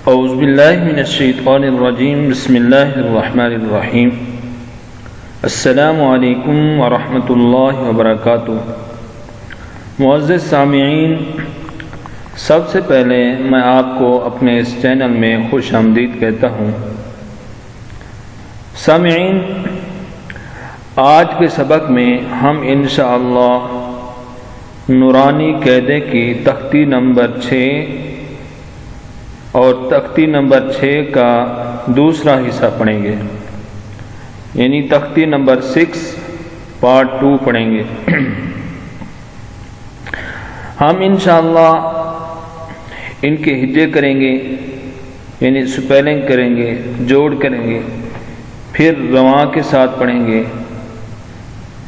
اعوذ باللہ من الشیطان الرجیم بسم اللہ الرحمن الرحیم السلام علیکم ورحمۃ اللہ وبرکاتہ۔ معزز سامعین، سب سے پہلے میں آپ کو اپنے اس چینل میں خوش آمدید کہتا ہوں۔ سامعین، آج کے سبق میں ہم انشاءاللہ نورانی قاعدے کی تختی نمبر 6 اور تختی نمبر 6 کا دوسرا حصہ پڑھیں گے، یعنی تختی نمبر 6 پارٹ 2 پڑھیں گے۔ ہم انشاءاللہ ان کے ہجے کریں گے، یعنی سپیلنگ کریں گے، جوڑ کریں گے، پھر رواں کے ساتھ پڑھیں گے،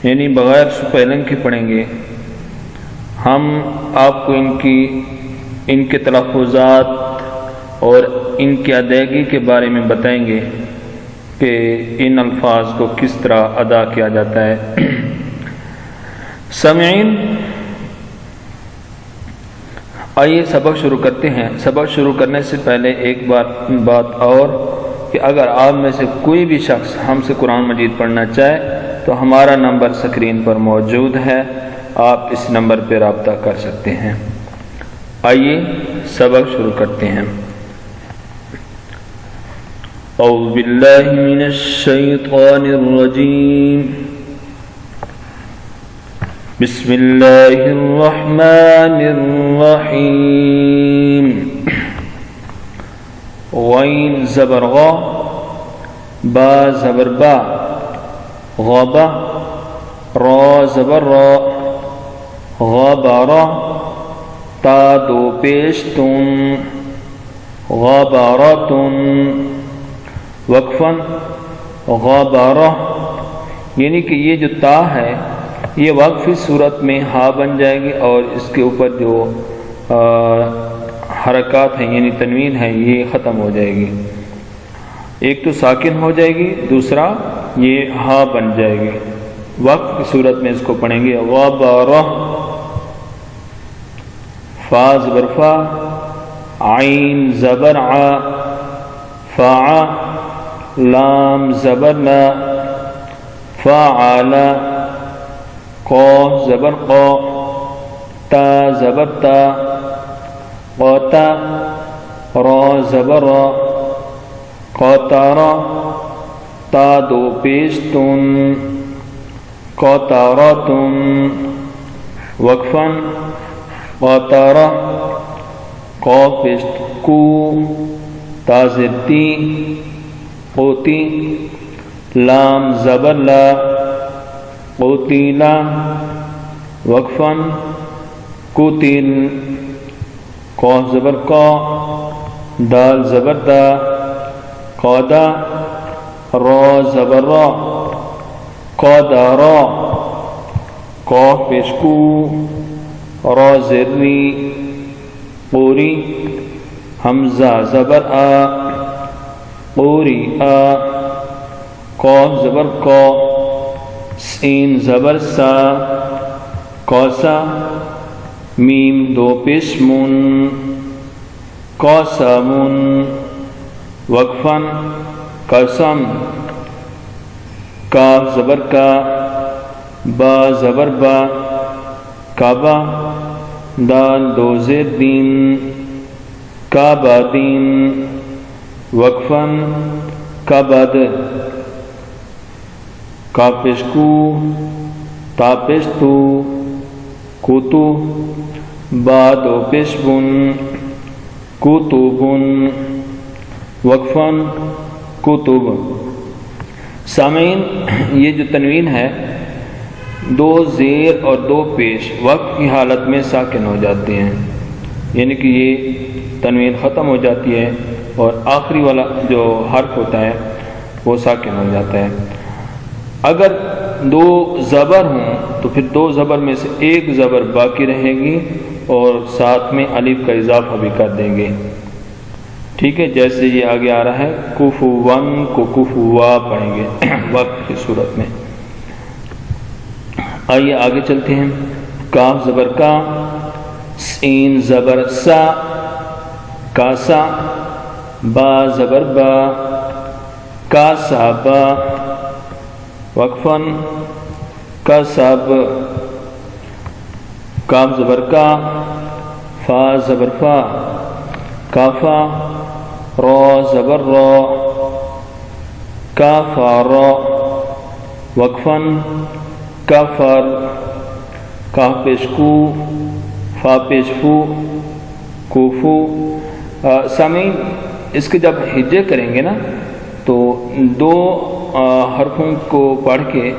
یعنی بغیر سپیلنگ کے پڑھیں گے۔ ہم آپ کو ان کے تلفظات اور ان کی ادائیگی کے بارے میں بتائیں گے کہ ان الفاظ کو کس طرح ادا کیا جاتا ہے۔ سامعین، آئیے سبق شروع کرتے ہیں۔ سبق شروع کرنے سے پہلے ایک بات اور کہ اگر آپ میں سے کوئی بھی شخص ہم سے قرآن مجید پڑھنا چاہے تو ہمارا نمبر سکرین پر موجود ہے، آپ اس نمبر پہ رابطہ کر سکتے ہیں۔ آئیے سبق شروع کرتے ہیں۔ اعوذ باللہ من الشیطان الرجیم، بسم اللہ الرحمن الرحیم۔ غین زبر غا، با زبر با، غبا، را زبر را، غبارہ، تا دو پیش تن، غبارتن، وقفاً غبارہ، یعنی کہ یہ جو تا ہے یہ وقفی صورت میں ہا بن جائے گی اور اس کے اوپر جو حرکات ہیں یعنی تنوین ہے یہ ختم ہو جائے گی۔ ایک تو ساکن ہو جائے گی، دوسرا یہ ہا بن جائے گی۔ وقف کی صورت میں اس کو پڑھیں گے غبارہ، فا زبر فا، عین زبر ع، فع، لام زبر لا، فعل، قاف زبر قا، تا زبر تا، قاتا، را زبر را، قاطارا، تا دو پیش تن، قاطاراتن، وقفاً قاطارہ، قاف پیش کو، تا زیر تی، قوتی، لام زبر لا، قوتیلا، وقفاً قوتیل، قاف زبر کا، دال زبر دا، قادا، را زبر را، قادارا، قاف پیش کو، را زری، قوری، حمزہ زبر آ، قوری آ، قاف زبر کا، سین زبر سا، قاسا، میم دو پیش من، قاسمن، وقفاً قسم، کاف زبر کا، با زبر با، کعبہ، دال دو زیر دین، کعبہ دین، وقفاً کعبد، کا پیش کو، تا پیش تو، کوتو، با دو پیش بن، کوتوبن، وقفاً کتب۔ سامعین، یہ جو تنوین ہے دو زیر اور دو پیش وقت کی حالت میں ساکن ہو جاتے ہیں، یعنی کہ یہ تنوین ختم ہو جاتی ہے اور آخری والا جو حرف ہوتا ہے وہ ساکن ہو جاتا ہے۔ اگر دو زبر ہوں تو پھر دو زبر میں سے ایک زبر باقی رہے گی اور ساتھ میں الف کا اضافہ بھی کر دیں گے، ٹھیک ہے؟ جیسے یہ آگے آ رہا ہے کفوان کو کفوا پڑھیں گے وقت کی صورت میں۔ آئیے آگے چلتے ہیں۔ کاف زبر کا، سین زبر سا، کاسا با زبر با کاسابا وقفاً کسب کاف زبر کا فا زبر فا کافا را زبر را کافا را وقفاً کفر کاف پیش کو فا پیش فو کوفو. سامعین اس کے جب ہجے کریں گے نا تو دو حرفوں کو پڑھ کے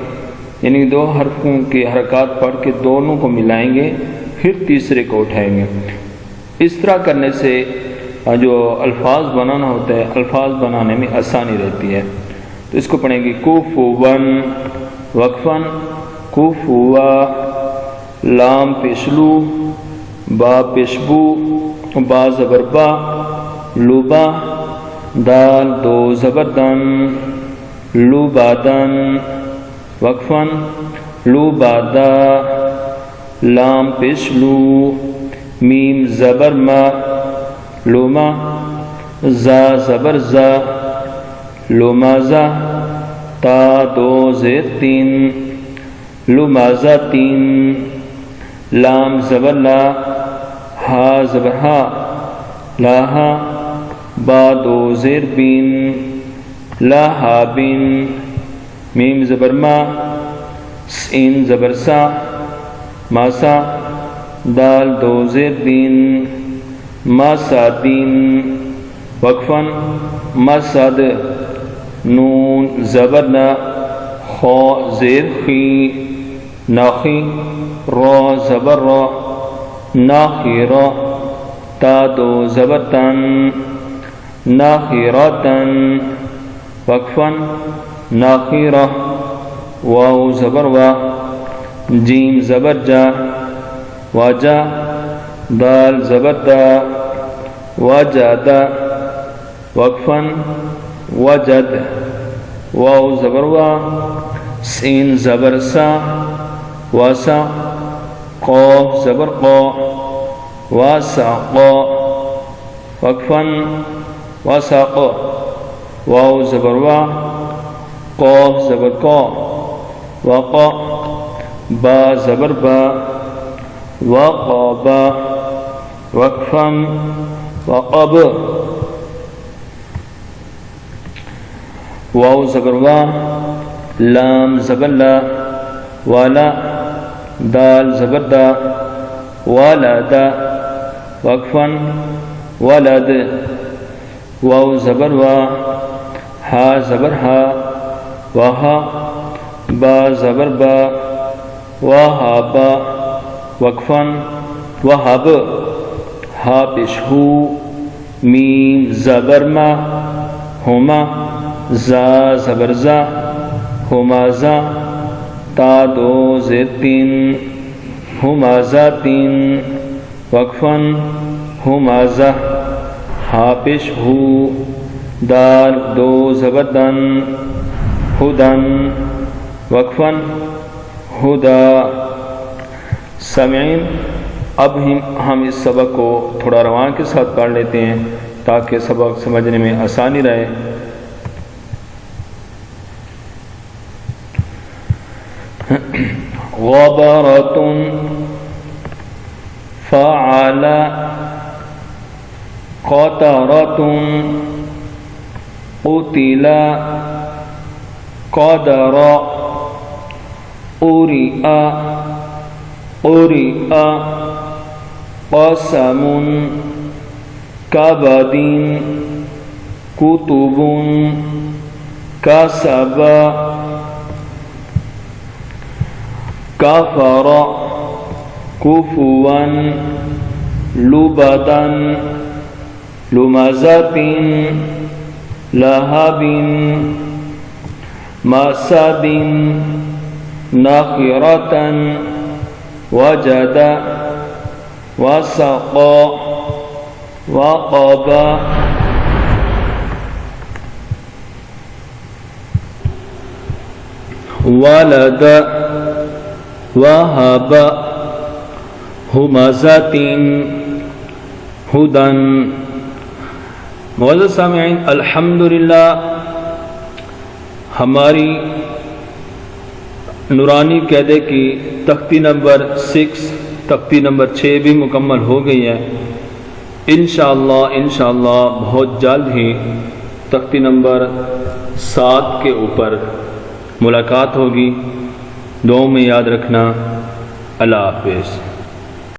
یعنی دو حرفوں کے حرکات پڑھ کے دونوں کو ملائیں گے پھر تیسرے کو اٹھائیں گے. اس طرح کرنے سے جو الفاظ بنانا ہوتا ہے الفاظ بنانے میں آسانی رہتی ہے. تو اس کو پڑھیں گے کوفون وقفاً کوفوا لام پیشلو با پیشبو با زبر با لوبا دال دو زبردن لوبادن وقفاً لوبادا لام پیشلو میم زبر ما لوما زا زبر زا لومازا تا دو زیر تین لومازا تین لام زبر لا ہا زبر ہا لاہا با دو زیر بین لاہا بین میم زبر ما سین زبر سا ماسا دال دو زیر دین ماسا دین وقفاً مسد نون زبر نا خا زیر خی ناخی را زبر را ناخی را تا دو زبر تن ناخیراتن وقفاً ناخیرہ واو زبر وا جیم زبر جا واجا دال زبر دا واجادا وقفاً وجد واو زبر وا سین زبر سا واسا قاف زبر قا واسا قا وقفاً واسا قا واو زبر وا قاف زبر قا وقا با زبر با وقابا وقفاً وقب واو زبر وا لام زبر لا والا دال زبر دا والدا وقفاً ولد واو زبر وا ہا زبر ہا وہا با زبر با وہابا وقفاً وہاب ہا پیشہو میم زبر ما ہما زا زبر زا ہما زا تا دو زیر تین ہما زا تین وقفاً ہما زا ہا پیشہو دال دو زبردن ہدن وقفاً ہدا. سامعین اب ہم اس سبق کو تھوڑا روان کے ساتھ پڑھ لیتے ہیں تاکہ سبق سمجھنے میں آسانی رہے. غبرۃ فعل قطرۃ قتل قدر قرئ قرئ قسم کبد کتب کسب کفر کفوا لبدا لمزة لهب مسد نخرة وجد وسق وقب ولد وهب همزة هدى معزز سامعین، الحمدللہ ہماری نورانی قاعدے کی تختی نمبر 6، تختی نمبر 6 بھی مکمل ہو گئی ہے۔ انشاءاللہ بہت جلد ہی تختی نمبر 7 کے اوپر ملاقات ہوگی۔ دعاؤں میں یاد رکھنا۔ اللہ حافظ۔